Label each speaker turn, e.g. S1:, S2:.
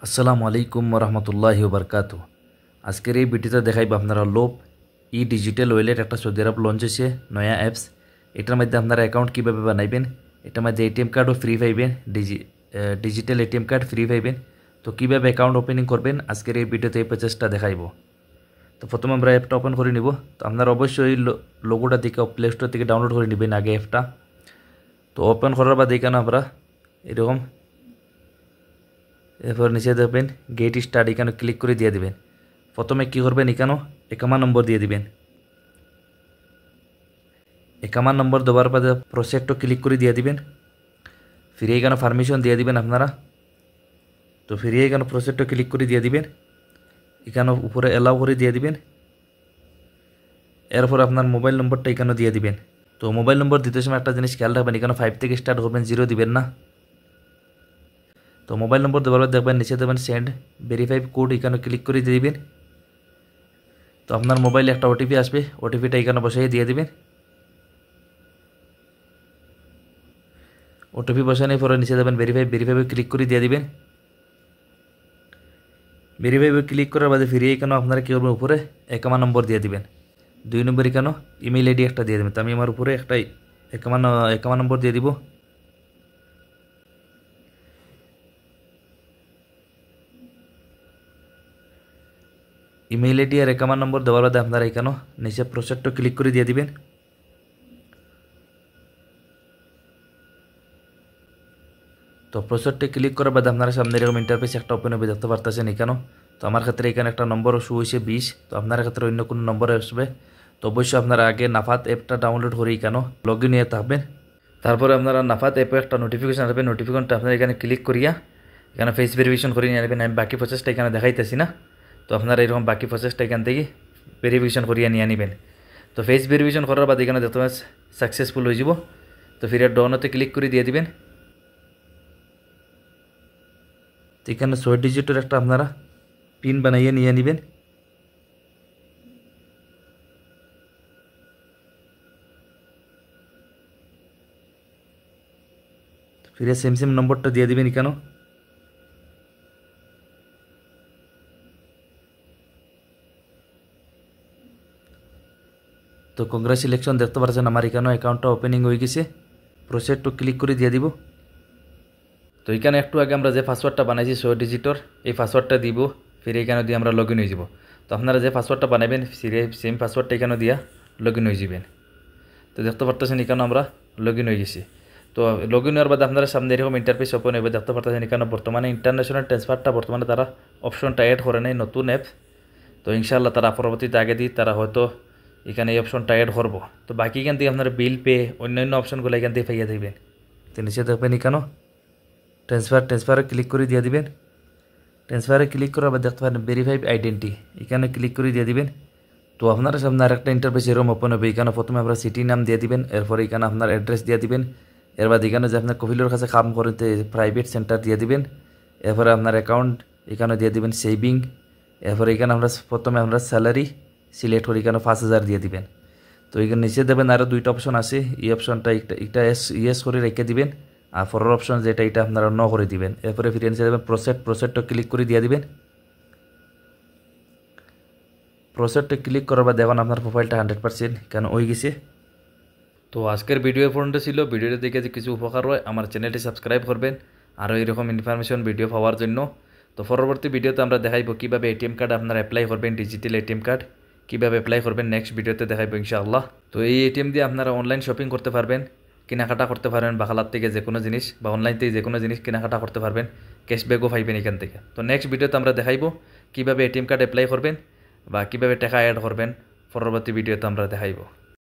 S1: আসসালামু আলাইকুম রহমতুল্লাহি ওবরকাতু। আজকের এই ভিডিওতে দেখাইব আপনারা লোপ ই ডিজিটাল ওয়ালেট একটা সৌদি আরব লঞ্চ হয়েছে নয়া অ্যাপস। এটার মধ্যে আপনারা অ্যাকাউন্ট কীভাবে বানাইবেন, এটার মধ্যে এটিএম কার্ডও ফ্রি পাইবেন, ডিজিটাল এটিএম কার্ড ফ্রি পাইবেন। তো কীভাবে অ্যাকাউন্ট ওপেনিং করবেন আজকের এই ভিডিওতে এই প্রচেষ্টা দেখাইব। তো প্রথমে আমরা অ্যাপটা ওপেন করে নিব। তো আপনারা অবশ্যই লোগোটা থেকে প্লে স্টোর থেকে ডাউনলোড করে নেবেন আগে অ্যাপটা। তো ওপেন করার বাদে এখানে আমরা এরকম এরপর নিচে দেখবেন গেট স্টার্ট, এখানে ক্লিক করে দিয়ে দিবেন। প্রথমে কী করবেন, এখানেও একামা নম্বর দিয়ে দিবেন। একামা নম্বর দেওয়ার পরে প্রসেক্টও ক্লিক করে দিয়ে দিবেন। ফিরে এখানে পারমিশন দিয়ে দিবেন আপনারা। তো ফিরে এখানে প্রসেক্টও ক্লিক করে দিয়ে দিবেন, এখানে উপরে অ্যালাউ করে দিয়ে দিবেন। এরপর আপনার মোবাইল নম্বরটা এখানে দিয়ে দিবেন। তো মোবাইল নম্বর দিতে সময় একটা জিনিস খেয়াল রাখবেন, এখানে 5 থেকে স্টার্ট করবেন, 0 দিবেন না। তো মোবাইল নম্বর দেওয়ার পর দেখবেন নিচে দেবেন সেন্ড ভেরিফাই কোড, এখানে ক্লিক করে দিয়ে দিবেন। তো আপনার মোবাইলে একটা ওটিপি আসবে, ওটিপিটা এখানে বসাই দিয়ে দিবেন। ওটিপি বসানোর পরে নিচে দেবেন ভেরিফাই ক্লিক করে দিয়ে দিবেন। ভেরিফাই ক্লিক করার বাদে ফিরিয়ে এখানে আপনারা কী করবেন, উপরে একামা নম্বর দিয়ে দিবেন। 2 নম্বর এখানে ইমেল আইডি একটা দিয়ে দেবেন। তো আমি আমার উপরে একটা একামা নম্বর দিয়ে দিব। ইমেল আইডি আর একামা নম্বর দেওয়ার বাদে আপনারা এখানে নিচে প্রসেসটা ক্লিক করে দিয়ে দিবেন। তো প্রসেসটা ক্লিক করার বাদে আপনারা সামনে এরকম ইন্টারফেস একটা ওপেন হবে, দেখতে পারতেছেন এখানেও। তো আমার ক্ষেত্রে এখানে একটা নম্বর শো হয়েছে 20। তো আপনার ক্ষেত্রে অন্য কোনো নম্বর আসবে। তো অবশ্যই আপনারা আগে নাফাত অ্যাপটা ডাউনলোড করে এখানেও লগ ইন হয়ে থাকবেন। তারপরে আপনারা নাফাত অ্যাপে একটা নোটিফিকেশন আসবে, নোটিফিকেশনটা আপনারা এখানে ক্লিক করিয়া এখানে ফেস ভেরিফিকেশন করে নিয়ে নেবেন। আমি বাকি প্রসেসটা এখানে দেখাইতেছি না। তো আপনারা এরকম বাকি প্রসেসটা এখান থেকে ভেরিফিকেশন করিয়া নিয়ে নেবেন। তো ফেস ভেরিফিকেশন করার বাদ এখানে দেখতে পাচ্ছেন সাকসেসফুল হয়ে যাব। তো ফিরে ডনতে ক্লিক করে দিয়ে দিবেন। তো এখানে 6 ডিজিটের একটা আপনারা পিন বানাইয়ে নিয়ে নেবেন। ফিরে সেম নম্বরটা দিয়ে দিবেন এখানেও। তো কংগ্রাচুলেশন, দেখতে পাচ্ছেন আমার এখানেও অ্যাকাউন্টটা ওপেনিং হয়ে গেছে। প্রসেসটা ক্লিক করে দিয়ে দিব। তো এখানে একটু আগে আমরা যে পাসওয়ার্ডটা বানাইছি 6 ডিজিটর, এই পাসওয়ার্ডটা দিব। ফিরে এখানে দিয়ে আমরা লগ ইন হয়ে যাব। তো আপনারা যে পাসওয়ার্ডটা বানাবেন সেম পাসওয়ার্ডটা এখানে দিয়া লগ ইন হয়ে যাবেন। তো দেখতে পারতেছেন এখানে আমরা লগ ইন হয়ে গেছি। তো লগ ইন হওয়ার বাদে আপনারা সামনে এরকম ইন্টারফেস ওপেন হবে, দেখতে পারতেছেন এখানে বর্তমানে ইন্টারন্যাশনাল ট্রান্সফারটা বর্তমানে তারা অপশনটা অ্যাড করে নেয় নতুন অ্যাপ। তো ইনশাআল্লাহ তারা পরবর্তীতে আগে দিই তারা হয়তো এখানে এই অপশনটা অ্যাড করবো। তো বাকি এখান থেকে আপনারা বিল পে অন্যান্য অপশনগুলো এখান থেকে পাইয়া দেবেন। তো নিচে দেখবেন এখানেও ট্রান্সফারে ক্লিক করে দিয়ে দিবেন। ট্রান্সফারে ক্লিক করার পর দেখতে পারেন ভেরিফাইড আইডেন্টি, এখানে ক্লিক করে দিয়ে দিবেন। তো আপনারা সামনে আরেকটা ইন্টারফেস এরকম ওপেন হবে। এখানে প্রথমে আপনার সিটি নাম দিয়ে দিবেন, এরপরে এখানে আপনার অ্যাড্রেস দিয়ে দিবেন। এরপর এখানে যে আপনার কফিলের কাছে কাম করতে প্রাইভেট সেন্টার দিয়ে দিবেন। এরপরে আপনার অ্যাকাউন্ট এখানে দিয়ে দিবেন সেভিং। এরপরে এখানে আমরা প্রথমে আমরা স্যালারি সিলেক্ট করে এখানে 5000 দিয়ে দিবেন। তো এখানে নিচে দেবেন আরও 2টা অপশন আছে, এই অপশনটা এটা ইয়েস করে রেখে দিবেন। আর পরের অপশন যেটা এটা আপনারা ন করে দিবেন। এরপরে ফিরে নিচে দেবেন প্রসেসটা ক্লিক করে দিয়ে দিবেন। প্রসেসটা ক্লিক করার পর দেখুন আপনার প্রোফাইলটা 100% কেন হয়ে গেছে। তো আজকের ভিডিও পর্যন্ত ছিল। ভিডিওটা দেখে যে কিছু উপকার হয় আমার চ্যানেলটি সাবস্ক্রাইব করবেন আরও এরকম ইনফরমেশন ভিডিও পাওয়ার জন্য। তো পরবর্তী ভিডিওতে আমরা দেখাইব কীভাবে এটিএম কার্ড আপনারা অ্যাপ্লাই করবেন, ডিজিটাল এটিএম কার্ড কীভাবে অ্যাপ্লাই করবেন নেক্সট ভিডিওতে দেখাইব ইনশাআল্লাহ। তো এই এটিএম দিয়ে আপনারা অনলাইন শপিং করতে পারবেন, কেনাকাটা করতে পারবেন, বাখালার থেকে যে কোনো জিনিস বা অনলাইন থেকে যে কোনো জিনিস কেনাকাটা করতে পারবেন, ক্যাশব্যাকও পাইবেন এখান থেকে। তো নেক্সট ভিডিওতে আমরা দেখাইব কীভাবে এটিএম কার্ড অ্যাপ্লাই করবেন বা কীভাবে টাকা অ্যাড করবেন, পরবর্তী ভিডিওতে আমরা দেখাইব।